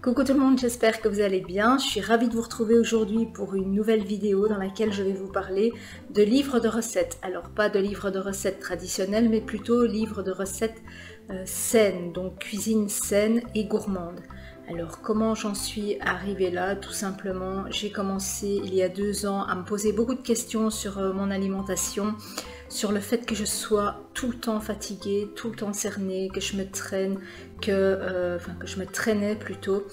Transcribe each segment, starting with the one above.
Coucou tout le monde, j'espère que vous allez bien. Je suis ravie de vous retrouver aujourd'hui pour une nouvelle vidéo dans laquelle je vais vous parler de livres de recettes. Alors pas de livres de recettes traditionnels, mais plutôt livres de recettes saines, donc cuisine saine et gourmande. Alors comment j'en suis arrivée là? Tout simplement, j'ai commencé il y a 2 ans à me poser beaucoup de questions sur mon alimentation, sur le fait que je sois tout le temps fatiguée, tout le temps cernée, que je me traîne, que je me traînais plutôt,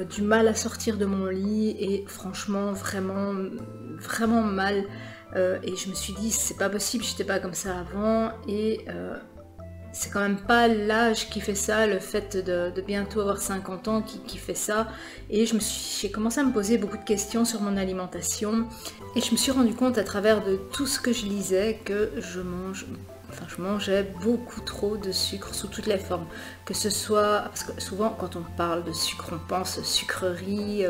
du mal à sortir de mon lit et franchement vraiment mal. Et je me suis dit c'est pas possible, j'étais pas comme ça avant et c'est quand même pas l'âge qui fait ça, le fait de bientôt avoir 50 ans qui fait ça. Et j'ai commencé à me poser beaucoup de questions sur mon alimentation. Et je me suis rendu compte à travers de tout ce que je lisais que je mangeais beaucoup trop de sucre sous toutes les formes. Que ce soit, parce que souvent quand on parle de sucre, on pense sucrerie,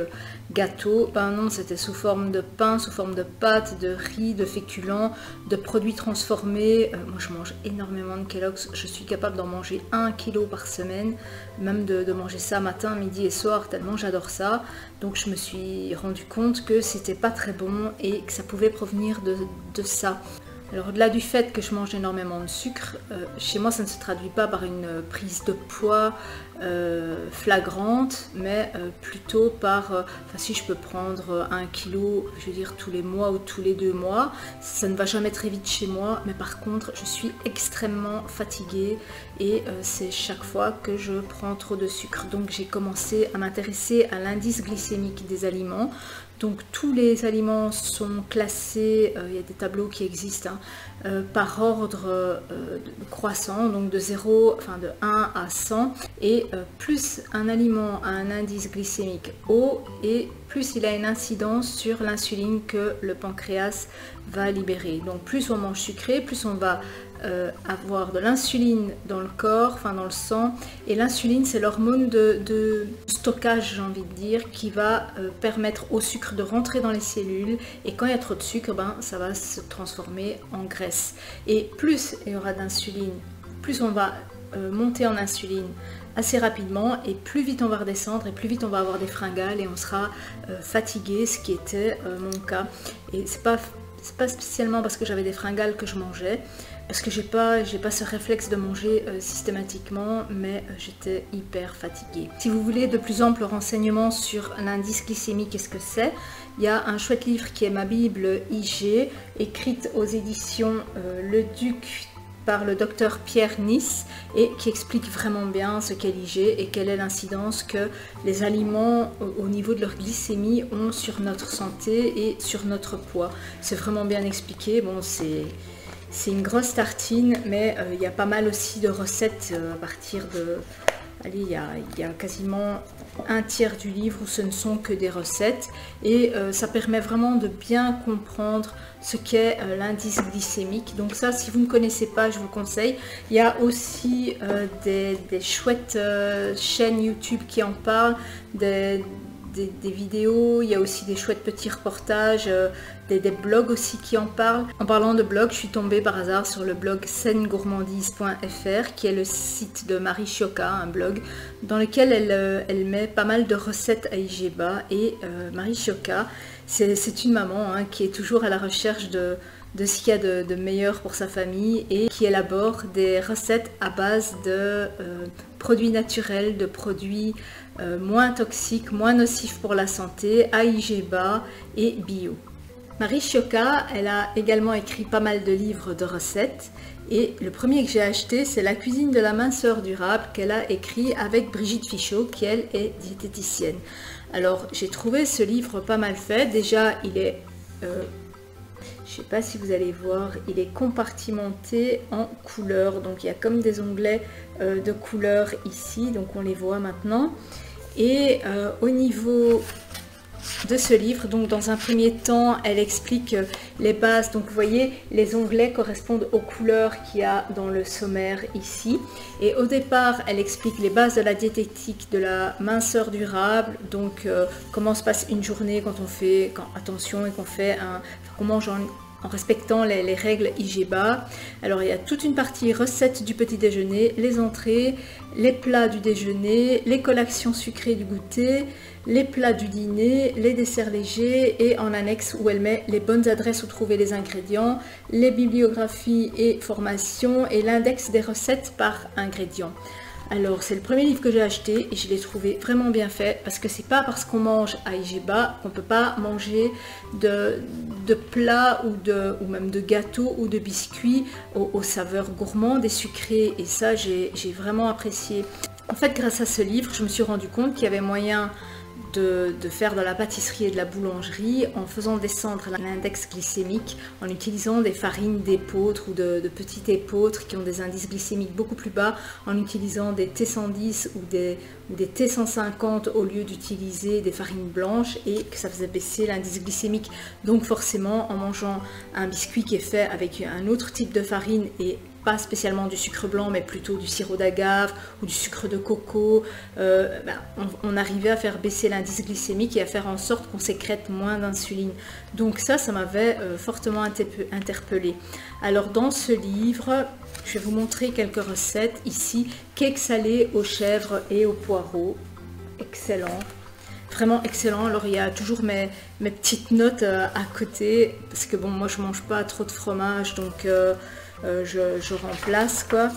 gâteau. Ben non, c'était sous forme de pain, sous forme de pâtes, de riz, de féculents, de produits transformés. Moi je mange énormément de Kellogg's, je suis capable d'en manger 1 kg par semaine, même de manger ça matin, midi et soir, tellement j'adore ça. Donc je me suis rendu compte que c'était pas très bon et que ça pouvait provenir de ça. Alors au-delà du fait que je mange énormément de sucre, chez moi ça ne se traduit pas par une prise de poids flagrante, mais plutôt par, si je peux prendre 1 kilo, je veux dire tous les mois ou tous les 2 mois, ça ne va jamais très vite chez moi, mais par contre je suis extrêmement fatiguée et c'est chaque fois que je prends trop de sucre. Donc j'ai commencé à m'intéresser à l'indice glycémique des aliments. Donc tous les aliments sont classés, il y a des tableaux qui existent, par ordre croissant, donc de 1 à 100. Et plus un aliment a un indice glycémique haut, et plus il a une incidence sur l'insuline que le pancréas va libérer. Donc plus on mange sucré, plus on va avoir de l'insuline dans le corps, dans le sang. Et l'insuline, c'est l'hormone de stockage, j'ai envie de dire, qui va permettre au sucre de rentrer dans les cellules. Et quand il y a trop de sucre, ça va se transformer en graisse. Et plus il y aura d'insuline, plus on va monter en insuline assez rapidement, et plus vite on va redescendre, et plus vite on va avoir des fringales et on sera fatigué, ce qui était mon cas. Et c'est pas spécialement parce que j'avais des fringales que je mangeais, parce que j'ai pas ce réflexe de manger systématiquement, mais j'étais hyper fatiguée. Si vous voulez de plus amples renseignements sur l'indice glycémique et ce que c'est, il y a un chouette livre qui est ma Bible IG, écrite aux éditions Le Duc par le docteur Pierre Nice, et qui explique vraiment bien ce qu'est l'IG et quelle est l'incidence que les aliments au niveau de leur glycémie ont sur notre santé et sur notre poids. C'est vraiment bien expliqué. Bon, c'est une grosse tartine, mais il y a pas mal aussi de recettes à partir de... Allez, il y a quasiment un tiers du livre où ce ne sont que des recettes, et ça permet vraiment de bien comprendre ce qu'est l'indice glycémique. Donc ça, si vous ne connaissez pas, je vous conseille. Il y a aussi des chouettes chaînes YouTube qui en parlent, des vidéos, il y a aussi des chouettes petits reportages, des blogs aussi qui en parlent. En parlant de blog, je suis tombée par hasard sur le blog sainegourmandise.fr, qui est le site de Marie Chiocca, un blog dans lequel elle met pas mal de recettes à IGBA. Et Marie Chiocca, c'est une maman qui est toujours à la recherche de ce qu'il y a de meilleur pour sa famille, et qui élabore des recettes à base de produits naturels, de produits moins toxiques, moins nocifs pour la santé, à IGBA et bio. Marie Chiocca, elle a également écrit pas mal de livres de recettes, et le premier que j'ai acheté, c'est La cuisine de la minceur durable, qu'elle a écrit avec Brigitte Fichot, qui elle est diététicienne. Alors j'ai trouvé ce livre pas mal fait. Déjà il est, je ne sais pas si vous allez voir, il est compartimenté en couleurs, donc il y a comme des onglets de couleurs ici, donc on les voit maintenant. Et au niveau de ce livre, donc dans un premier temps, elle explique les bases. Donc vous voyez, les onglets correspondent aux couleurs qu'il y a dans le sommaire ici. Et au départ, elle explique les bases de la diététique de la minceur durable. Donc comment se passe une journée quand on fait attention et qu'on fait qu'on mange en respectant les règles IGBA. Alors il y a toute une partie recettes du petit déjeuner, les entrées, les plats du déjeuner, les collations sucrées du goûter, les plats du dîner, les desserts légers et en annexe où elle met les bonnes adresses où trouver les ingrédients, les bibliographies et formations et l'index des recettes par ingrédients. Alors c'est le premier livre que j'ai acheté et je l'ai trouvé vraiment bien fait parce que c'est pas parce qu'on mange à IGBA qu'on peut pas manger de plats ou même de gâteaux ou de biscuits aux saveurs gourmandes et sucrées, et ça j'ai vraiment apprécié. En fait, grâce à ce livre, je me suis rendu compte qu'il y avait moyen de faire de la pâtisserie et de la boulangerie en faisant descendre l'index glycémique, en utilisant des farines d'épeautre ou de petites épeautres qui ont des indices glycémiques beaucoup plus bas, en utilisant des T110 ou des T150 au lieu d'utiliser des farines blanches, et que ça faisait baisser l'indice glycémique. Donc forcément, en mangeant un biscuit qui est fait avec un autre type de farine et pas spécialement du sucre blanc, mais plutôt du sirop d'agave ou du sucre de coco, on arrivait à faire baisser l'indice glycémique et à faire en sorte qu'on sécrète moins d'insuline. Donc ça m'avait fortement interpellée. Alors dans ce livre, je vais vous montrer quelques recettes ici. Cake salé aux chèvres et aux poireaux, excellent. Vraiment excellent. Alors il y a toujours mes petites notes à côté, parce que bon, moi je mange pas trop de fromage, donc je remplace quoi.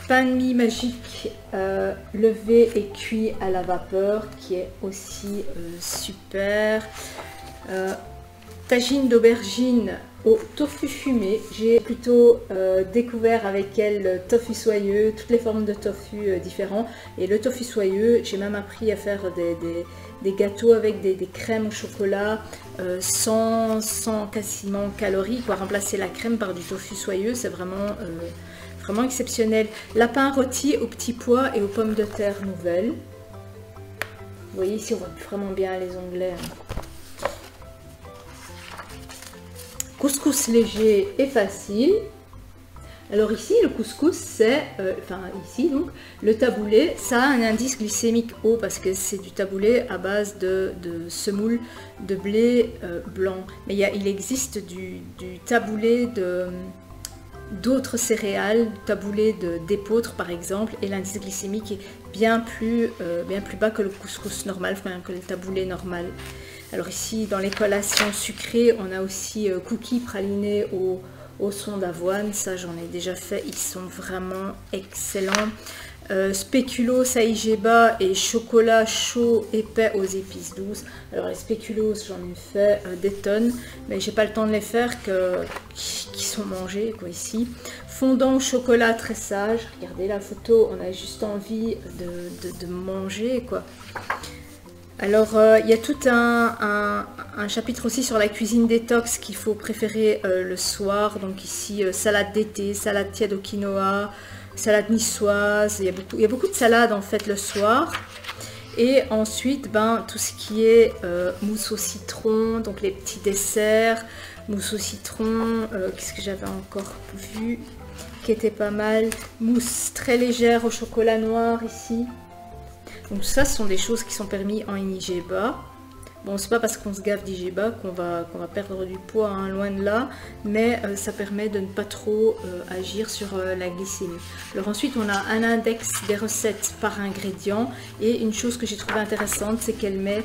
Pain de mie magique levé et cuit à la vapeur, qui est aussi super. Tagine d'aubergine au tofu fumé. J'ai plutôt découvert avec elle le tofu soyeux, toutes les formes de tofu différents. Et le tofu soyeux, j'ai même appris à faire des gâteaux avec des crèmes au chocolat sans quasiment calories, quoi. Remplacer la crème par du tofu soyeux, c'est vraiment exceptionnel. Lapin rôti aux petits pois et aux pommes de terre nouvelles. Vous voyez ici, on voit vraiment bien les onglets. Couscous léger et facile. Alors ici, le couscous, c'est, ici donc, le taboulé, ça a un indice glycémique haut parce que c'est du taboulé à base de semoule de blé blanc. Mais il existe du taboulé d'autres céréales, taboulé d'épeautre par exemple, et l'indice glycémique est bien plus bas que le couscous normal, que le taboulé normal. Alors ici, dans les collations sucrées, on a aussi cookies pralinés au son d'avoine. Ça, j'en ai déjà fait. Ils sont vraiment excellents. Spéculoos à IGBA et chocolat chaud épais aux épices douces. Alors les spéculoos, j'en ai fait des tonnes, mais j'ai pas le temps de les faire qui sont mangés quoi ici. Fondant au chocolat très sage. Regardez la photo, on a juste envie de manger quoi. Alors, il y a tout un chapitre aussi sur la cuisine détox qu'il faut préférer le soir. Donc ici, salade d'été, salade tiède au quinoa, salade niçoise. Il y a beaucoup de salades en fait le soir. Et ensuite, tout ce qui est mousse au citron, donc les petits desserts, mousse au citron. Qu'est-ce que j'avais encore vu qui était pas mal? Mousse très légère au chocolat noir ici. Donc ça, ce sont des choses qui sont permises en IGBA. Bon, c'est pas parce qu'on se gave d'IGBA qu'on va perdre du poids, hein, loin de là, mais ça permet de ne pas trop agir sur la glycémie. Alors ensuite, on a un index des recettes par ingrédient, et une chose que j'ai trouvé intéressante, c'est qu'elle met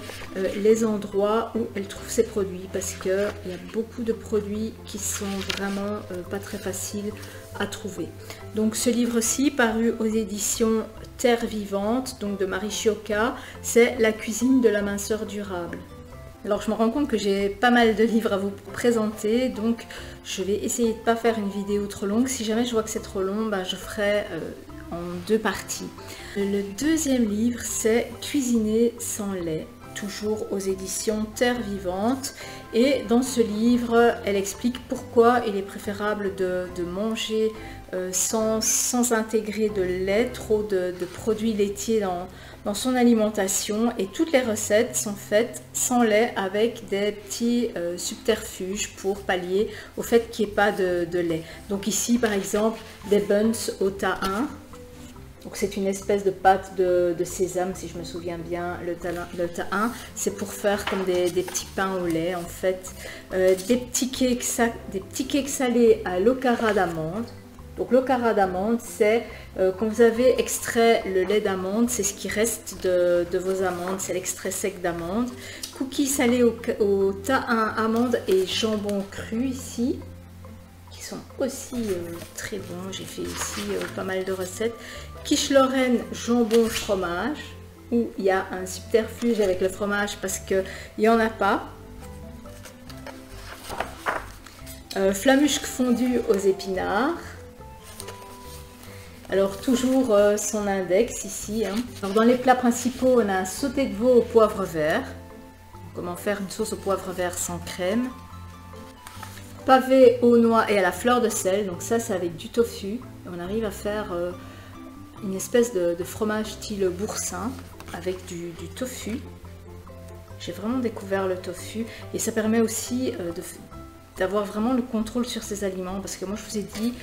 les endroits où elle trouve ses produits, parce qu'il y a beaucoup de produits qui sont vraiment pas très faciles à trouver. Donc ce livre-ci, paru aux éditions Terre Vivante, donc de Marie Chiocca, c'est la cuisine de la minceur durable. Alors je me rends compte que j'ai pas mal de livres à vous présenter, donc je vais essayer de ne pas faire une vidéo trop longue. Si jamais je vois que c'est trop long, je ferai en 2 parties. Le deuxième livre, c'est Cuisiner sans lait, toujours aux éditions Terre Vivante. Et dans ce livre, elle explique pourquoi il est préférable de manger sans intégrer de lait, trop de produits laitiers dans son alimentation. Et toutes les recettes sont faites sans lait, avec des petits subterfuges pour pallier au fait qu'il n'y ait pas de lait. Donc ici, par exemple, des buns au thym. Donc c'est une espèce de pâte de sésame, si je me souviens bien, le tahin. C'est pour faire comme des petits pains au lait en fait. Des petits cakes salés à l'ocara d'amande. Donc l'ocara d'amande, c'est quand vous avez extrait le lait d'amande, c'est ce qui reste de vos amandes, c'est l'extrait sec d'amande. Cookies salés au tahin, amande et jambon cru ici, qui sont aussi très bons. J'ai fait ici pas mal de recettes. Quiche Lorraine, jambon, fromage, où il y a un subterfuge avec le fromage parce qu'il n'y en a pas. Flamusque fondu aux épinards. Alors toujours son index ici. Hein. Alors, dans les plats principaux, on a un sauté de veau au poivre vert. Comment faire une sauce au poivre vert sans crème. Pavé aux noix et à la fleur de sel. Donc ça c'est avec du tofu. Et on arrive à faire une espèce de fromage style boursin avec du tofu. J'ai vraiment découvert le tofu et ça permet aussi d'avoir vraiment le contrôle sur ces aliments, parce que moi je vous ai dit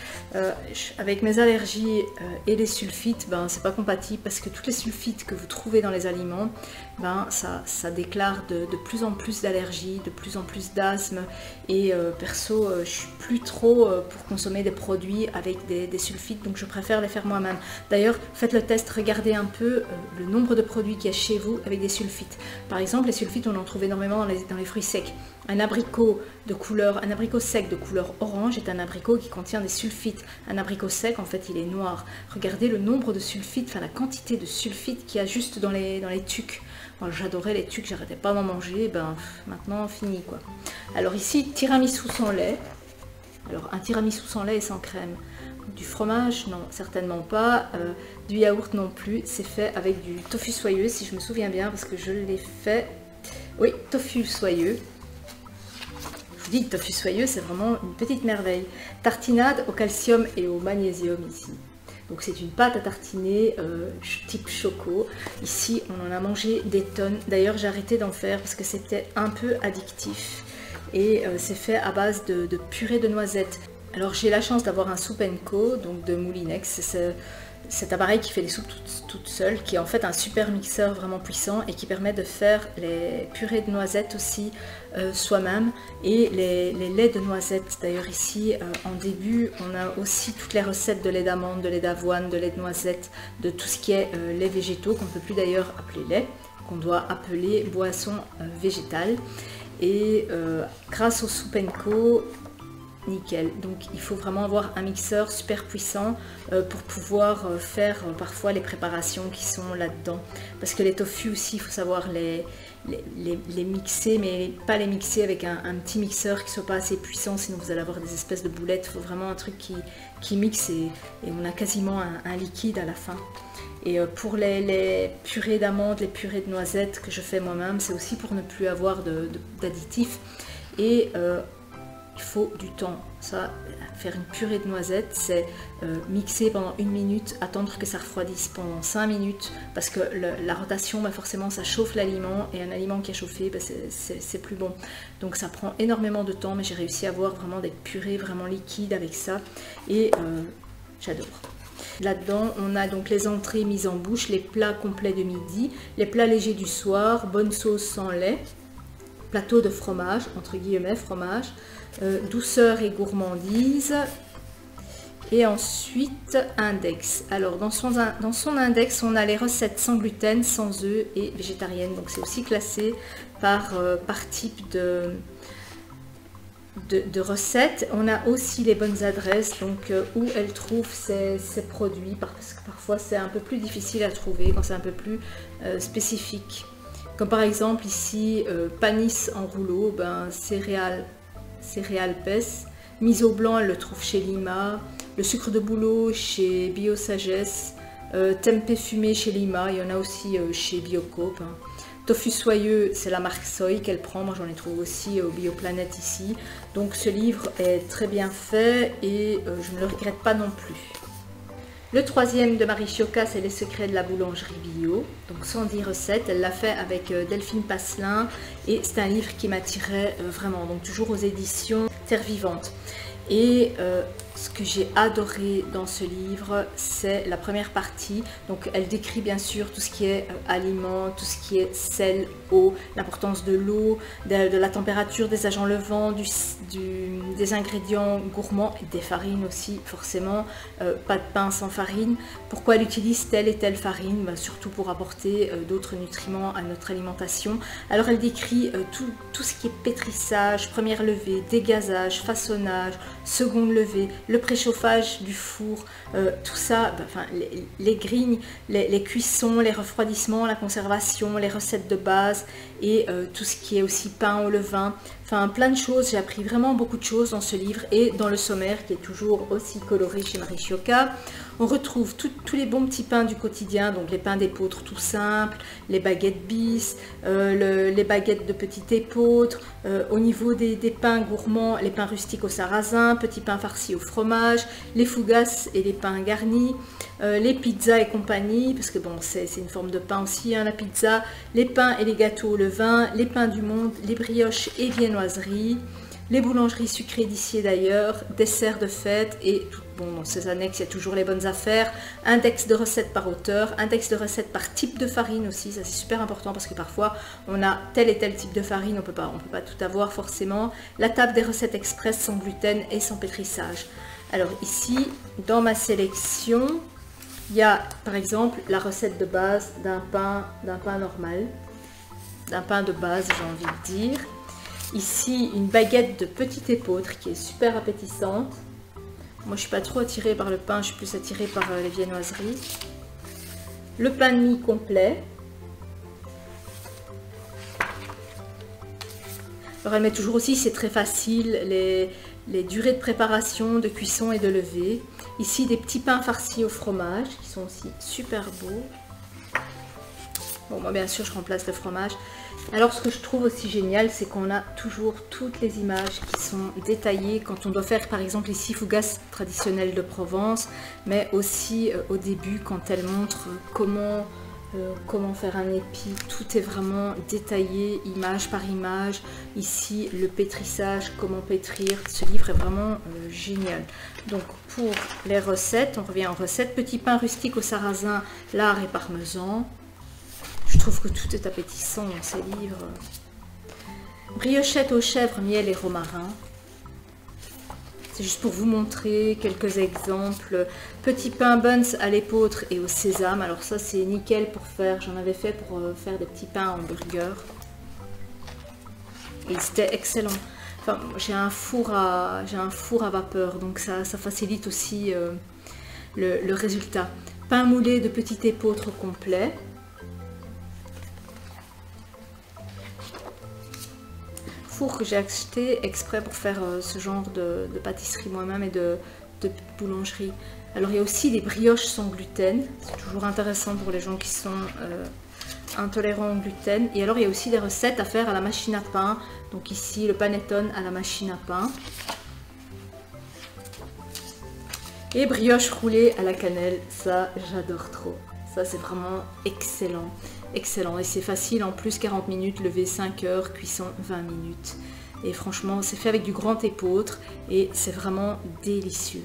avec mes allergies et les sulfites, ben c'est pas compatible, parce que toutes les sulfites que vous trouvez dans les aliments, ben ça déclare de plus en plus d'allergies, de plus en plus d'asthme, et perso je suis plus trop pour consommer des produits avec des sulfites, donc je préfère les faire moi-même. D'ailleurs faites le test, regardez un peu le nombre de produits qu'il y a chez vous avec des sulfites. Par exemple les sulfites on en trouve énormément dans les fruits secs. Un abricot sec de couleur orange est un abricot qui contient des sulfites. Un abricot sec, en fait, il est noir. Regardez le nombre de sulfites, enfin la quantité de sulfites qu'il y a juste dans les tucs. Bon, j'adorais les tucs, j'arrêtais pas d'en manger, ben maintenant fini quoi. Alors ici, tiramisu sans lait. Alors un tiramisu sans lait et sans crème. Du fromage, non, certainement pas. Du yaourt non plus. C'est fait avec du tofu soyeux, si je me souviens bien, parce que je l'ai fait. Oui, tofu soyeux. Je vous dis que tofu soyeux, c'est vraiment une petite merveille. Tartinade au calcium et au magnésium ici. Donc c'est une pâte à tartiner type choco. Ici, on en a mangé des tonnes. D'ailleurs, j'ai arrêté d'en faire parce que c'était un peu addictif. Et c'est fait à base de purée de noisettes. Alors j'ai la chance d'avoir un Soup & Co, donc de Moulinex. C'est cet appareil qui fait des soupes toutes seules, qui est en fait un super mixeur vraiment puissant et qui permet de faire les purées de noisettes aussi soi-même, et les laits de noisettes. D'ailleurs ici en début on a aussi toutes les recettes de lait d'amande, de lait d'avoine, de lait de noisettes, de tout ce qui est lait végétaux, qu'on ne peut plus d'ailleurs appeler lait, qu'on doit appeler boisson végétale. Et grâce au Soup & Co, nickel. Donc il faut vraiment avoir un mixeur super puissant pour pouvoir faire parfois les préparations qui sont là-dedans. Parce que les tofu aussi, il faut savoir les mixer, mais pas les mixer avec un petit mixeur qui soit pas assez puissant, sinon vous allez avoir des espèces de boulettes. Il faut vraiment un truc qui mixe et on a quasiment un liquide à la fin. Et pour les purées d'amandes, les purées de noisettes que je fais moi-même, c'est aussi pour ne plus avoir d'additifs. Et il faut du temps. Ça, faire une purée de noisettes, c'est mixer pendant 1 minute, attendre que ça refroidisse pendant 5 minutes, parce que la rotation, bah forcément, ça chauffe l'aliment, et un aliment qui a chauffé, bah c'est plus bon. Donc ça prend énormément de temps, mais j'ai réussi à avoir vraiment des purées vraiment liquides avec ça, et j'adore. Là-dedans, on a donc les entrées mises en bouche, les plats complets de midi, les plats légers du soir, bonne sauce sans lait, plateau de fromage, entre guillemets fromage, douceur et gourmandise, et ensuite index. Alors dans son index, on a les recettes sans gluten, sans œufs et végétariennes, donc c'est aussi classé par type de recettes. On a aussi les bonnes adresses, donc où elle trouve ses produits, parce que parfois c'est un peu plus difficile à trouver quand c'est un peu plus spécifique. Comme par exemple ici, panis en rouleau, ben, céréales PES, miso blanc, elle le trouve chez Lima, le sucre de bouleau chez Bio Sagesse, tempeh fumé chez Lima, il y en a aussi chez Biocoop. Hein. Tofu soyeux, c'est la marque Soy qu'elle prend, moi j'en ai trouvé aussi au Bioplanète ici. Donc ce livre est très bien fait et je ne le regrette pas non plus. Le troisième de Marie Chiocca, c'est Les secrets de la boulangerie bio. Donc 110 recettes, elle l'a fait avec Delphine Passelin et c'est un livre qui m'attirait vraiment. Donc toujours aux éditions Terre Vivante. Et ce que j'ai adoré dans ce livre, c'est la première partie. Donc elle décrit bien sûr tout ce qui est aliments, tout ce qui est sel, eau, l'importance de l'eau, de la température, des agents levants, des ingrédients gourmands et des farines aussi forcément. Pas de pain sans farine. Pourquoi elle utilise telle et telle farine? Surtout pour apporter d'autres nutriments à notre alimentation. Alors elle décrit tout ce qui est pétrissage, première levée, dégazage, façonnage, seconde levée, le préchauffage du four, tout ça, enfin, les grignes, les cuissons, les refroidissements, la conservation, les recettes de base et tout ce qui est aussi pain au levain. Enfin, plein de choses. J'ai appris vraiment beaucoup de choses dans ce livre et dans le sommaire qui est toujours aussi coloré chez Marie-Choka. On retrouve tous les bons petits pains du quotidien, donc les pains d'épeautre tout simples, les baguettes bis, les baguettes de petit épeautre, au niveau des pains gourmands, les pains rustiques au sarrasin, petits pains farcis au fromage, les fougasses et les pains garnis, les pizzas et compagnie, parce que bon, c'est une forme de pain aussi, hein, la pizza, les pains et les gâteaux au levain, les pains du monde, les brioches et viennoiseries, les boulangeries sucrées d'ici et d'ailleurs, desserts de fête et tout. Bon, dans ces annexes, il y a toujours les bonnes affaires, index de recettes par auteur, index de recettes par type de farine aussi, ça c'est super important parce que parfois on a tel et tel type de farine, on peut pas tout avoir forcément, la table des recettes express sans gluten et sans pétrissage. Alors ici, dans ma sélection, il y a par exemple la recette de base d'un pain normal, d'un pain de base j'ai envie de dire. Ici, une baguette de petit épeautre qui est super appétissante. Moi, je suis pas trop attirée par le pain, je suis plus attirée par les viennoiseries. Le pain de mie complet. Alors, elle met toujours aussi, c'est très facile, les durées de préparation, de cuisson et de levée. Ici, des petits pains farcis au fromage qui sont aussi super beaux. Bon, moi, bien sûr, je remplace le fromage. Alors, ce que je trouve aussi génial, c'est qu'on a toujours toutes les images qui sont détaillées quand on doit faire, par exemple, ici, fougasse traditionnelle de Provence, mais aussi au début, quand elle montre comment faire un épi. Tout est vraiment détaillé, image par image. Ici, le pétrissage, comment pétrir. Ce livre est vraiment génial. Donc, pour les recettes, on revient aux recettes. Petit pain rustique au sarrasin, lard et parmesan. Je trouve que tout est appétissant dans ces livres. Briochettes aux chèvres, miel et romarin. C'est juste pour vous montrer quelques exemples. Petit pain buns à l'épeautre et au sésame. Alors ça c'est nickel pour faire. J'en avais fait pour faire des petits pains en burger. Et c'était excellent. Enfin, j'ai un four à vapeur, donc ça facilite aussi le résultat. Pain moulé de petit épeautre complet. Four que j'ai acheté exprès pour faire ce genre de pâtisserie moi-même et de boulangerie. Alors il y a aussi des brioches sans gluten, c'est toujours intéressant pour les gens qui sont intolérants au gluten. Et alors il y a aussi des recettes à faire à la machine à pain, donc ici le panettone à la machine à pain. Et brioche roulée à la cannelle, ça j'adore trop, ça c'est vraiment excellent. Excellent, et c'est facile en plus, 40 minutes, lever 5 heures, cuisson 20 minutes. Et franchement, c'est fait avec du grand épeautre et c'est vraiment délicieux.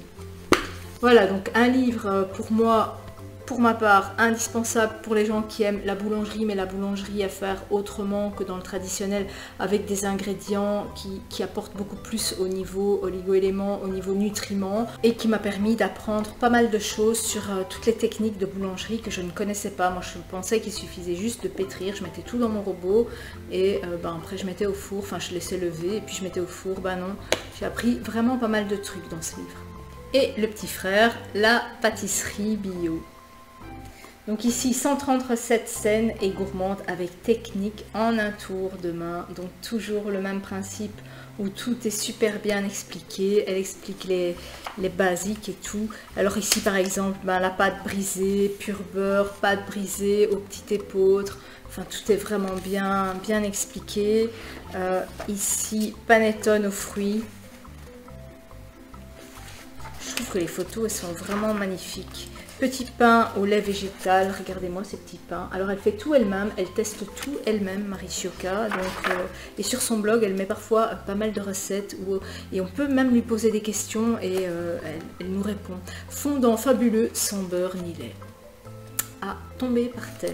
Voilà, donc un livre pour moi, pour ma part, indispensable pour les gens qui aiment la boulangerie, mais la boulangerie à faire autrement que dans le traditionnel, avec des ingrédients qui apportent beaucoup plus au niveau oligo-éléments, au niveau nutriments, et qui m'a permis d'apprendre pas mal de choses sur toutes les techniques de boulangerie que je ne connaissais pas. Moi, je pensais qu'il suffisait juste de pétrir, je mettais tout dans mon robot, et après je mettais au four, enfin je laissais lever, et puis je mettais au four, non. J'ai appris vraiment pas mal de trucs dans ce livre. Et le petit frère, la pâtisserie bio. Donc ici, 130 recettes saines et gourmandes avec technique en un tour de main. Donc toujours le même principe où tout est super bien expliqué. Elle explique les basiques et tout. Alors ici par exemple, la pâte brisée, pur beurre, pâte brisée au petit épeautre. Enfin tout est vraiment bien expliqué. Ici, panettone aux fruits. Je trouve que les photos elles sont vraiment magnifiques. Petit pain au lait végétal, regardez-moi ces petits pains. Alors elle fait tout elle-même, elle teste tout elle-même, Marie-Sioka. Et sur son blog, elle met parfois pas mal de recettes et on peut même lui poser des questions et elle nous répond. Fondant fabuleux, sans beurre ni lait. À tomber par terre.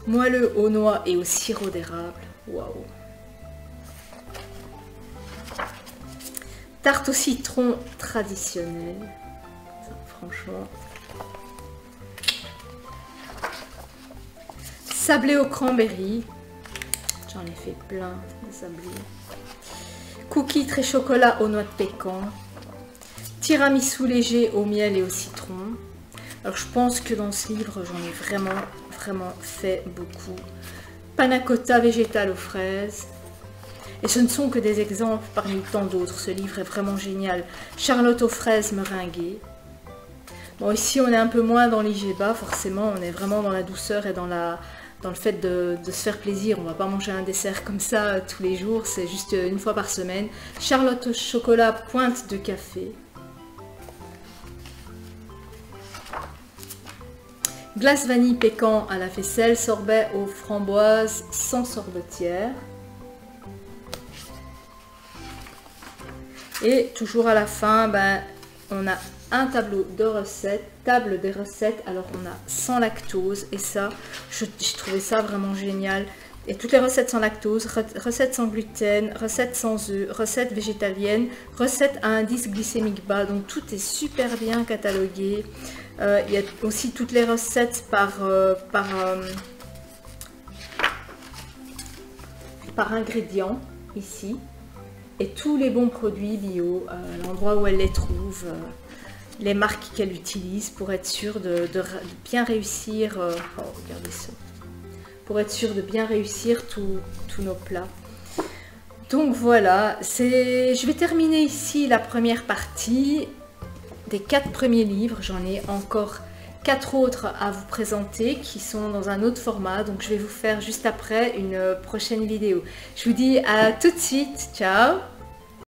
Moelleux aux noix et au sirop d'érable. Waouh. Tarte au citron traditionnelle. Franchement. Sablé au cranberry. J'en ai fait plein de sablés. Cookies très chocolat aux noix de pécan. Tiramisu léger au miel et au citron. Alors je pense que dans ce livre, j'en ai vraiment fait beaucoup. Panna cotta végétal aux fraises. Et ce ne sont que des exemples parmi tant d'autres. Ce livre est vraiment génial. Charlotte aux fraises meringuées. Bon, ici, on est un peu moins dans l'IGBA, forcément. On est vraiment dans la douceur et dans le fait de se faire plaisir. On ne va pas manger un dessert comme ça tous les jours. C'est juste une fois par semaine. Charlotte au chocolat, pointe de café. Glace vanille pécan à la faisselle. Sorbet aux framboises sans sorbetière. Et toujours à la fin, on a un tableau de recettes, table des recettes. Alors on a sans lactose et ça, j'ai trouvé ça vraiment génial. Et toutes les recettes sans lactose, recettes sans gluten, recettes sans œufs, recettes végétaliennes, recettes à indice glycémique bas. Donc tout est super bien catalogué. Il y a aussi toutes les recettes par ingrédient ici. Et tous les bons produits bio, l'endroit où elle les trouve, les marques qu'elle utilise pour être sûre de bien réussir. Regardez ça. Pour être sûre de bien réussir tous nos plats. Donc voilà, je vais terminer ici la première partie des 4 premiers livres. J'en ai encore 4 autres à vous présenter qui sont dans un autre format. Donc je vais vous faire juste après une prochaine vidéo. Je vous dis à tout de suite. Ciao!